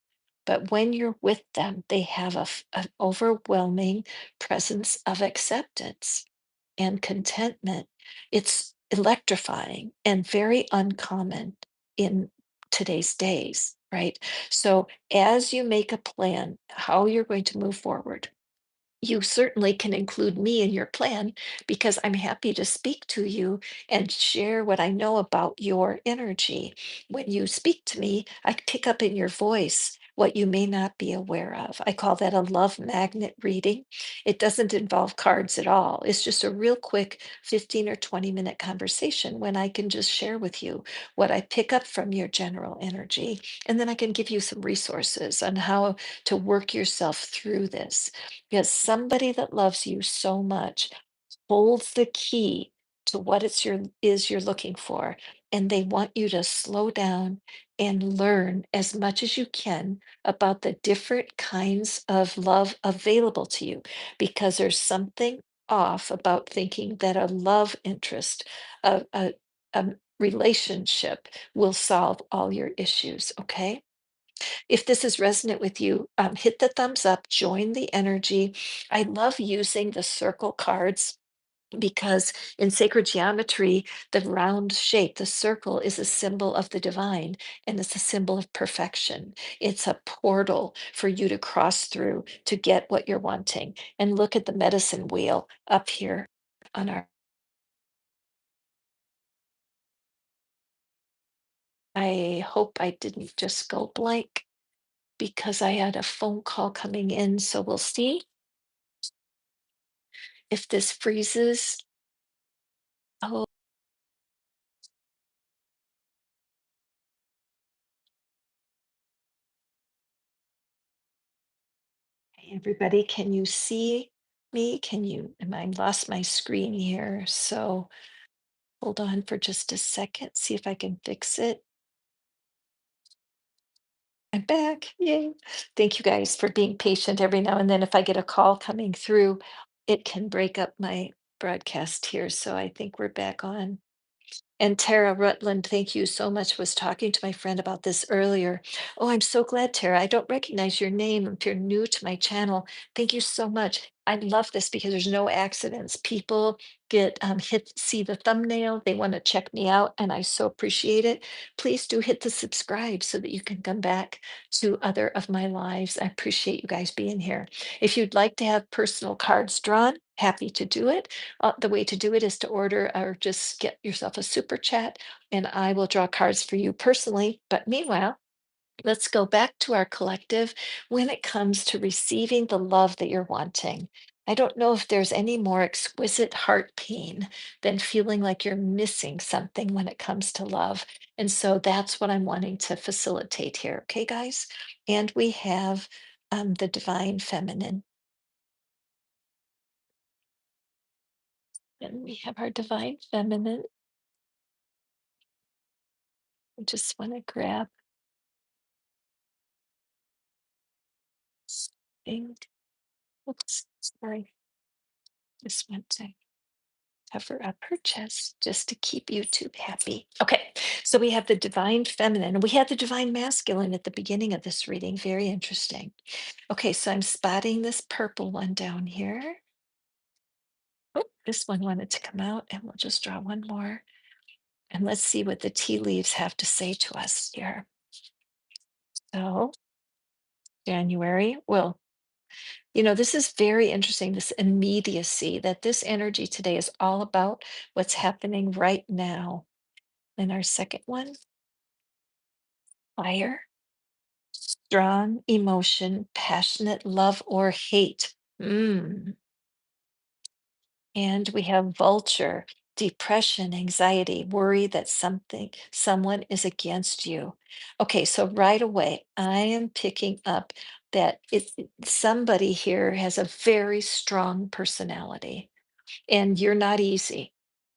But when you're with them, they have an overwhelming presence of acceptance and contentment. It's electrifying and very uncommon in today's days, right? So, as you make a plan how you're going to move forward, you certainly can include me in your plan because I'm happy to speak to you and share what I know about your energy. When you speak to me, I pick up in your voice what you may not be aware of. I call that a love magnet reading. It doesn't involve cards at all. It's just a real quick 15 or 20-minute conversation when I can just share with you what I pick up from your general energy. And then I can give you some resources on how to work yourself through this, because somebody that loves you so much holds the key to what you're looking for, and they want you to slow down and learn as much as you can about the different kinds of love available to you, because there's something off about thinking that a love interest, a relationship will solve all your issues. Okay, if this is resonant with you, hit the thumbs up, join the energy. I love using the circle cards because in sacred geometry, the round shape, the circle, is a symbol of the divine and it's a symbol of perfection. It's a portal for you to cross through to get what you're wanting. And look at the medicine wheel up here on our. I hope I didn't just go blank because I had a phone call coming in. So we'll see if this freezes. Oh, hey, everybody, can you see? me? Can you, and I lost my screen here. So hold on for just a second, see if I can fix it. I'm back. Yay. Thank you guys for being patient every now and then. If I get a call coming through, it can break up my broadcast here. So I think we're back on. And Tara Rutland, thank you so much, was talking to my friend about this earlier. Oh, I'm so glad, Tara. I don't recognize your name. If you're new to my channel, thank you so much. I love this because there's no accidents. People get see the thumbnail, they want to check me out, and I so appreciate it. Please do hit the subscribe so that you can come back to other of my lives. I appreciate you guys being here. If you'd like to have personal cards drawn, happy to do it. The way to do it is to order or just get yourself a super chat, and I will draw cards for you personally. But meanwhile, let's go back to our collective when it comes to receiving the love that you're wanting. I don't know if there's any more exquisite heart pain than feeling like you're missing something when it comes to love. And so that's what I'm wanting to facilitate here. Okay, guys? And we have the divine feminine. And we have our divine feminine. I just want to grab something. Oops, sorry. Just want to cover up her chest just to keep YouTube happy. Okay, so we have the divine feminine. We had the divine masculine at the beginning of this reading. Very interesting. Okay, so I'm spotting this purple one down here. Oh, this one wanted to come out, and we'll just draw one more. And let's see what the tea leaves have to say to us here. So, January, well, this is very interesting, this immediacy, that this energy today is all about what's happening right now. And our second one, fire, strong emotion, passionate love or hate. And we have vulture, depression, anxiety, worry that someone is against you. Okay, so right away, I am picking up that somebody here has a very strong personality, and you're not easy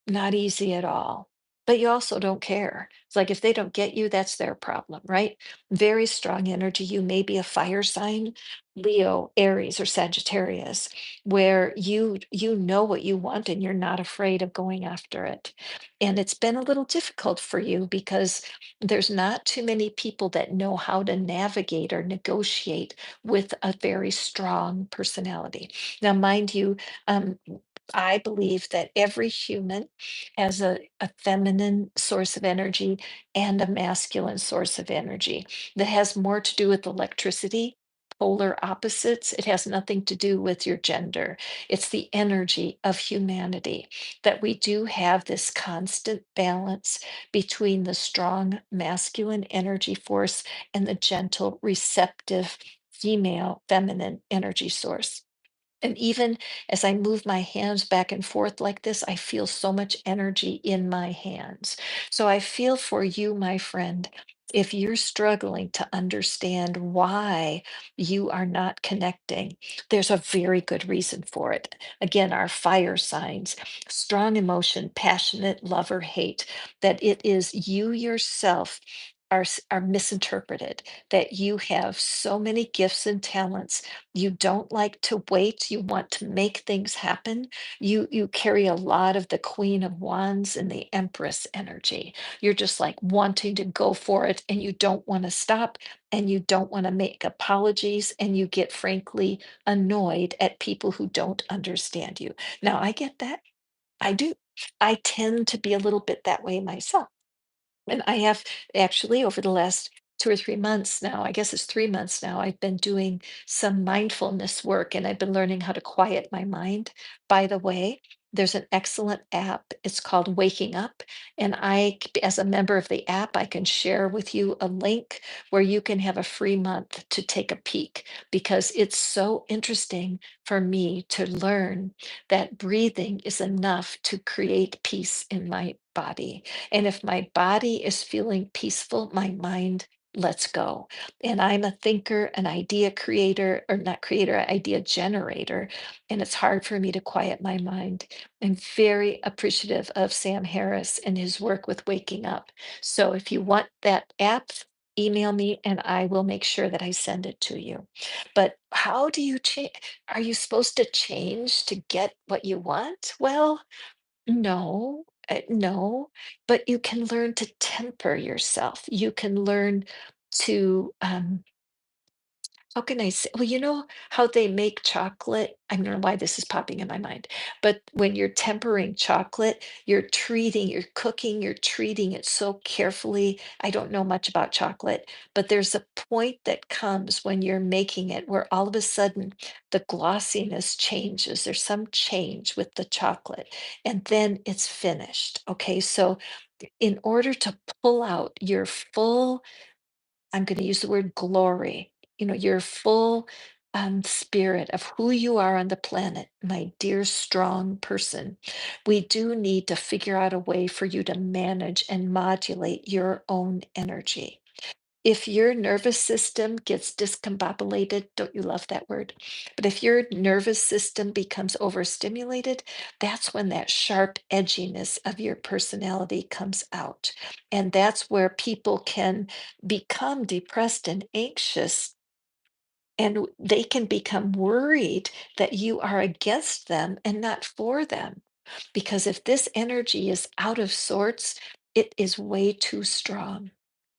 at all. But you also don't care. It's like if they don't get you, that's their problem, right? Very strong energy. You may be a fire sign, Leo, Aries, or Sagittarius, where you know what you want and you're not afraid of going after it. And it's been a little difficult for you because there's not too many people that know how to navigate or negotiate with a very strong personality. Now, mind you, I believe that every human has a feminine source of energy and a masculine source of energy that has more to do with electricity, polar opposites. It has nothing to do with your gender. It's the energy of humanity that we do have this constant balance between the strong masculine energy force and the gentle, receptive female feminine energy source. And even as I move my hands back and forth like this, I feel so much energy in my hands. So I feel for you, my friend, if you're struggling to understand why you are not connecting, there's a very good reason for it. Again, our fire signs, strong emotion, passionate love or hate, that it is you yourself. Are misinterpreted, that you have so many gifts and talents, you don't like to wait, you want to make things happen. You carry a lot of the Queen of Wands and the Empress energy. You're just like wanting to go for it, and you don't want to stop, and you don't want to make apologies, and you get frankly annoyed at people who don't understand you. Now, I get that. I do. I tend to be a little bit that way myself. And I have actually, over the last 2 or 3 months now, I guess it's 3 months now, I've been doing some mindfulness work, and I've been learning how to quiet my mind. By the way, there's an excellent app. It's called Waking Up. And as a member of the app, I can share with you a link where you can have a free month to take a peek, because it's so interesting for me to learn that breathing is enough to create peace in my body. And if my body is feeling peaceful, my mind let's go. And I'm a thinker, an idea creator, or not creator, idea generator. And it's hard for me to quiet my mind. I'm very appreciative of Sam Harris and his work with waking up. So if you want that app, email me and I will make sure that I send it to you. But how do you change? Are you supposed to change to get what you want? Well, no, but you can learn to temper yourself. You can learn to, how can I say? Well, you know how they make chocolate? I don't know why this is popping in my mind, but when you're tempering chocolate, you're cooking, you're treating it so carefully. I don't know much about chocolate, but there's a point that comes when you're making it where all of a sudden the glossiness changes. There's some change with the chocolate, and then it's finished. Okay, so in order to pull out your full, I'm going to use the word glory, your full spirit of who you are on the planet, my dear, strong person. We do need to figure out a way for you to manage and modulate your own energy. If your nervous system gets discombobulated, don't you love that word? But if your nervous system becomes overstimulated, that's when that sharp edginess of your personality comes out. And that's where people can become depressed and anxious, and they can become worried that you are against them and not for them. Because if this energy is out of sorts, it is way too strong.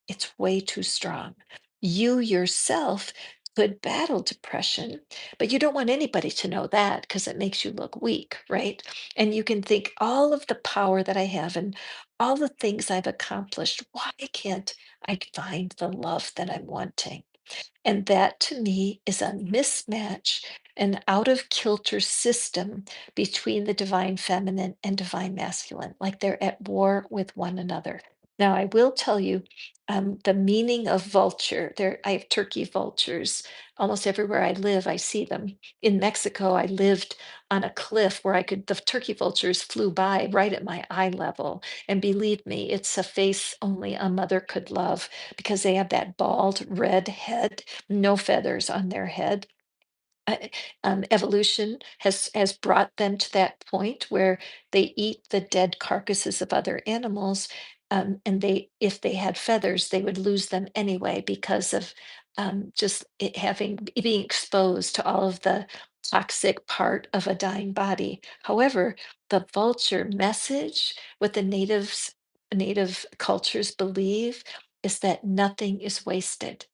It's way too strong. You yourself could battle depression, but you don't want anybody to know that because it makes you look weak, right? And you can think all of the power that I have and all the things I've accomplished. Why can't I find the love that I'm wanting? And that to me is a mismatch, an out of kilter system between the divine feminine and divine masculine, like they're at war with one another. Now, I will tell you the meaning of vulture. There, I have turkey vultures almost everywhere I live. I see them. In Mexico, I lived on a cliff where the turkey vultures flew by right at my eye level. And believe me, it's a face only a mother could love because they have that bald red head, no feathers on their head. uh, Evolution has brought them to that point where they eat the dead carcasses of other animals, and if they had feathers, they would lose them anyway because of just it being exposed to all of the toxic part of a dying body. However, the vulture message, what the native cultures believe, is that nothing is wasted.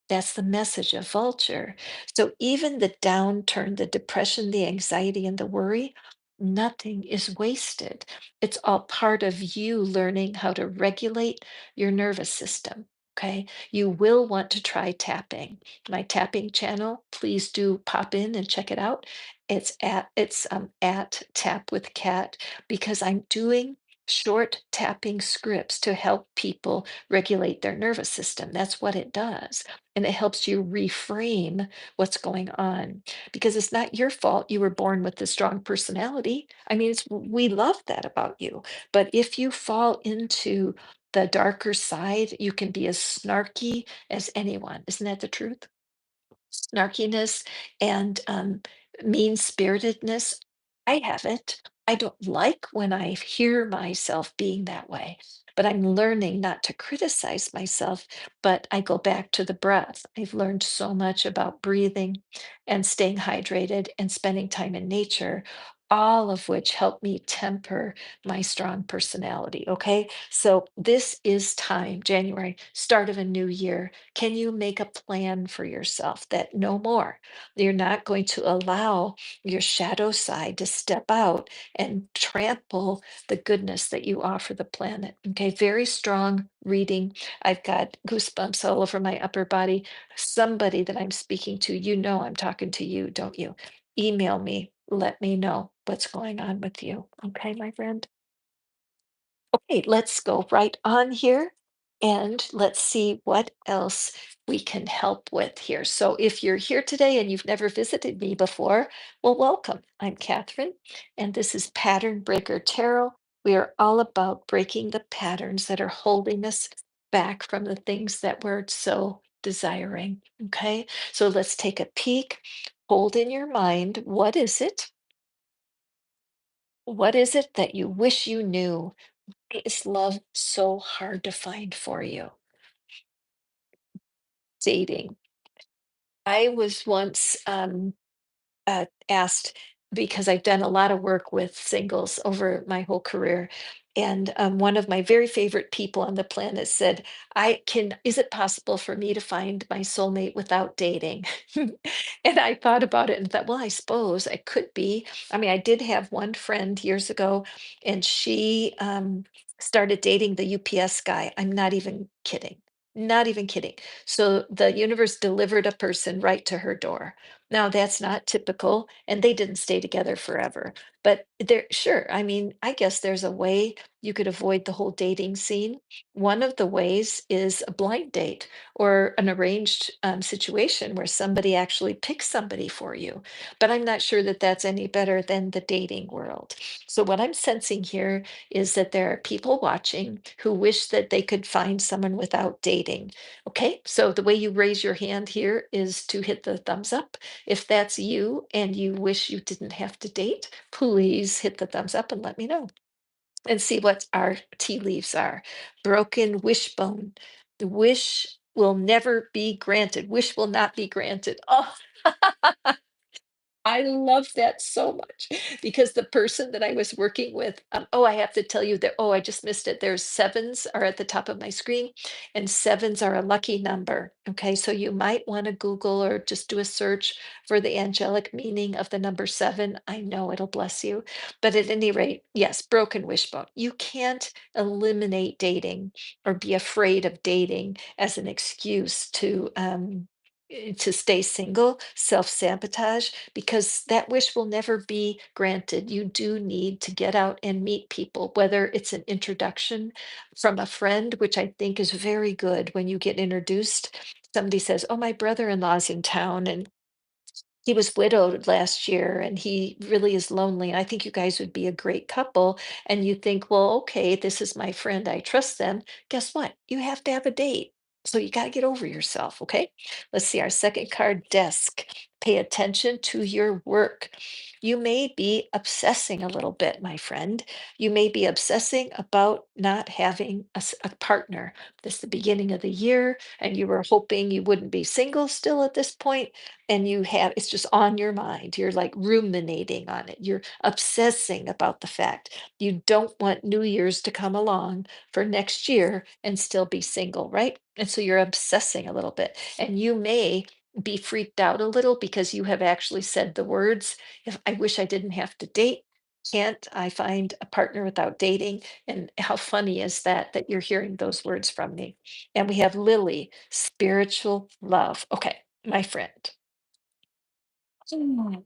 That's the message of vulture. So even the downturn, the depression, the anxiety, and the worry, nothing is wasted. It's all part of you learning how to regulate your nervous system. Okay. You will want to try tapping. My tapping channel, please do pop in and check it out. It's at Tap with Cat because I'm doing short tapping scripts to help people regulate their nervous system. That's what it does, and it helps you reframe what's going on because it's not your fault you were born with a strong personality. I mean, we love that about you. But if you fall into the darker side, you can be as snarky as anyone. Isn't that the truth? Snarkiness and mean-spiritedness. I have it. I don't like when I hear myself being that way, but I'm learning not to criticize myself, but I go back to the breath. I've learned so much about breathing and staying hydrated and spending time in nature, all of which help me temper my strong personality. Okay. So this is time, January, start of a new year. Can you make a plan for yourself that no more? You're not going to allow your shadow side to step out and trample the goodness that you offer the planet. Okay, very strong reading. I've got goosebumps all over my upper body. Somebody that I'm speaking to, I'm talking to you, don't you? Email me, let me know what's going on with you. Okay, my friend? Okay, let's go right on here and let's see what else we can help with here. So, if you're here today and you've never visited me before, well, welcome. I'm Catherine, and this is Pattern Breaker Tarot. We are all about breaking the patterns that are holding us back from the things that we're so desiring. Okay. So let's take a peek. Hold in your mind, what is it? What is it that you wish you knew? Why is love so hard to find for you? Dating. I was once asked because I've done a lot of work with singles over my whole career. And one of my very favorite people on the planet said, is it possible for me to find my soulmate without dating? And I thought about it and thought, well, I suppose I could be. I mean, I did have one friend years ago, and she started dating the UPS guy. I'm not even kidding. Not even kidding. So the universe delivered a person right to her door. Now, that's not typical, and they didn't stay together forever. But there, sure, I mean, I guess there's a way you could avoid the whole dating scene. One of the ways is a blind date or an arranged situation where somebody actually picks somebody for you. But I'm not sure that that's any better than the dating world. So, what I'm sensing here is that there are people watching who wish that they could find someone without dating. Okay, so the way you raise your hand here is to hit the thumbs up. If that's you and you wish you didn't have to date, please hit the thumbs up and let me know and see what our tea leaves are. Broken wishbone. The wish will never be granted. Wish will not be granted. Oh, I love that so much because the person that I was working with, oh, I have to tell you that, oh, I just missed it. There's sevens are at the top of my screen, and sevens are a lucky number. Okay, so you might want to Google or just do a search for the angelic meaning of the number seven. I know it'll bless you. But at any rate, yes, broken wishbone. You can't eliminate dating or be afraid of dating as an excuse to stay single, self-sabotage, because that wish will never be granted. You do need to get out and meet people, whether it's an introduction from a friend, which I think is very good when you get introduced. Somebody says, "Oh, my brother-in-law's in town, and he was widowed last year and he really is lonely. And I think you guys would be a great couple." And you think, well, okay, this is my friend. I trust them. Guess what? You have to have a date. So you got to get over yourself. Okay. Let's see our second card, desk. Pay attention to your work. You may be obsessing a little bit, my friend. You may be obsessing about not having a partner. This is the beginning of the year, and you were hoping you wouldn't be single still at this point, and you have it's just on your mind. You're like ruminating on it. You're obsessing about the fact you don't want New Year's to come along for next year and still be single, right? And so you're obsessing a little bit. And you may be freaked out a little because you have actually said the words, if I wish I didn't have to date. Can't I find a partner without dating? And how funny is that you're hearing those words from me? And we have Lily, spiritual love. Okay, my friend. Mm.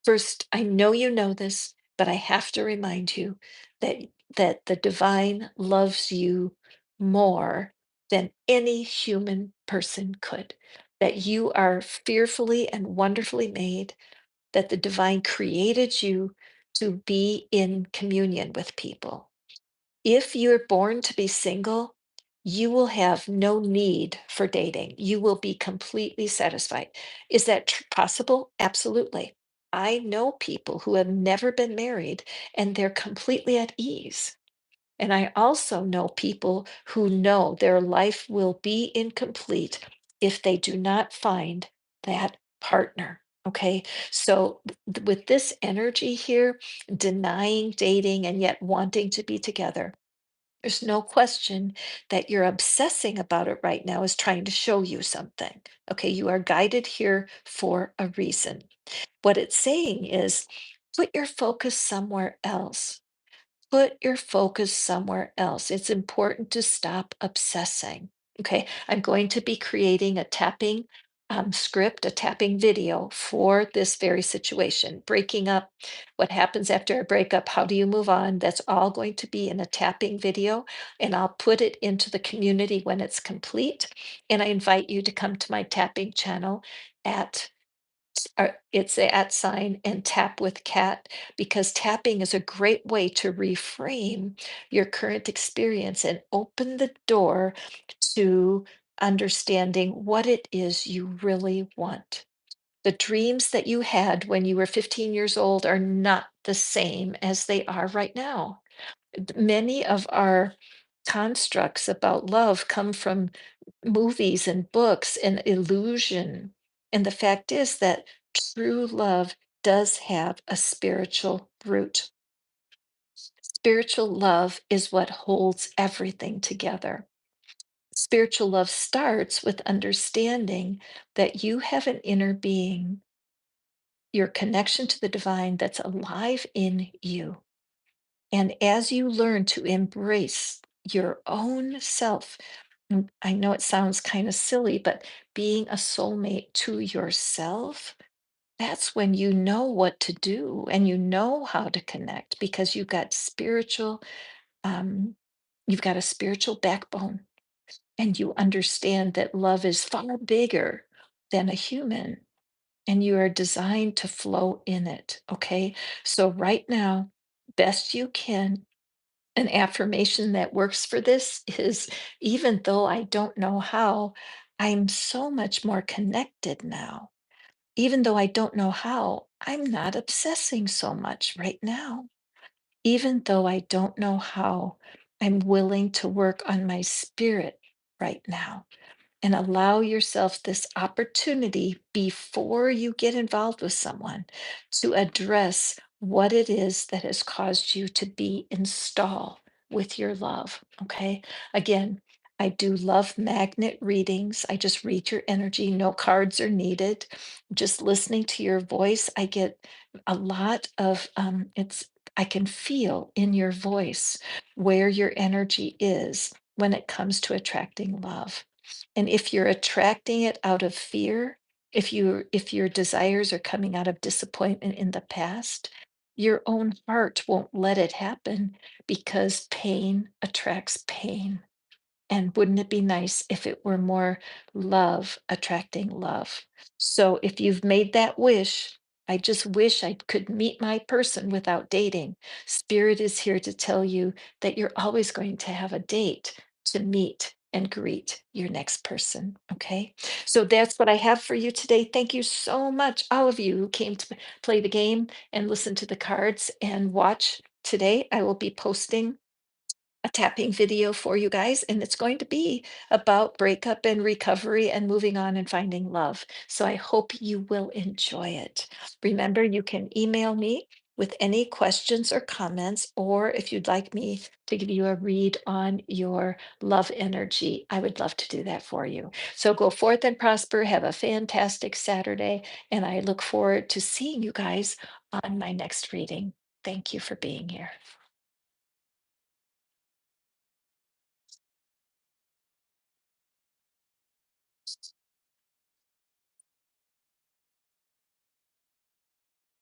First, I know you know this, but I have to remind you that the divine loves you more than any human person could. That you are fearfully and wonderfully made, that the divine created you to be in communion with people. If you're born to be single, you will have no need for dating. You will be completely satisfied. Is that possible? Absolutely. I know people who have never been married and they're completely at ease. And I also know people who know their life will be incomplete if they do not find that partner. Okay. So, with this energy here, denying dating and yet wanting to be together, there's no question that you're obsessing about it right now is trying to show you something. Okay, you are guided here for a reason. What it's saying is put your focus somewhere else. Put your focus somewhere else. It's important to stop obsessing. Okay, I'm going to be creating a tapping script, a tapping video for this very situation. Breaking up, what happens after a breakup, how do you move on? That's all going to be in a tapping video, and I'll put it into the community when it's complete. And I invite you to come to my tapping channel at It's a at sign and tap with cat because tapping is a great way to reframe your current experience and open the door to understanding what it is you really want. The dreams that you had when you were 15 years old are not the same as they are right now. Many of our constructs about love come from movies and books and illusion. And the fact is that true love does have a spiritual root. Spiritual love is what holds everything together. Spiritual love starts with understanding that you have an inner being, your connection to the divine that's alive in you. And as you learn to embrace your own self, I know it sounds kind of silly, but being a soulmate to yourself, that's when you know what to do and you know how to connect because um, you've got a spiritual backbone and you understand that love is far bigger than a human and you are designed to flow in it. Okay. So, right now, best you can, an affirmation that works for this is even though I don't know how, I'm so much more connected now. Even though I don't know how, I'm not obsessing so much right now. Even though I don't know how, I'm willing to work on my spirit right now and allow yourself this opportunity before you get involved with someone to address what it is that has caused you to be installed with your love. Okay. Again, I do love magnet readings. I just read your energy. No cards are needed. Just listening to your voice, I get a lot of I can feel in your voice where your energy is when it comes to attracting love. And if you're attracting it out of fear, if your desires are coming out of disappointment in the past, your own heart won't let it happen because pain attracts pain. And wouldn't it be nice if it were more love attracting love? So if you've made that wish, I just wish I could meet my person without dating. Spirit is here to tell you that you're always going to have a date to meet and greet your next person. Okay. So that's what I have for you today. Thank you so much, all of you who came to play the game and listen to the cards and watch today. I will be posting a tapping video for you guys, and it's going to be about breakup and recovery and moving on and finding love. So I hope you will enjoy it. Remember, you can email me with any questions or comments, or if you'd like me to give you a read on your love energy, I would love to do that for you. So go forth and prosper. Have a fantastic Saturday, and I look forward to seeing you guys on my next reading. Thank you for being here.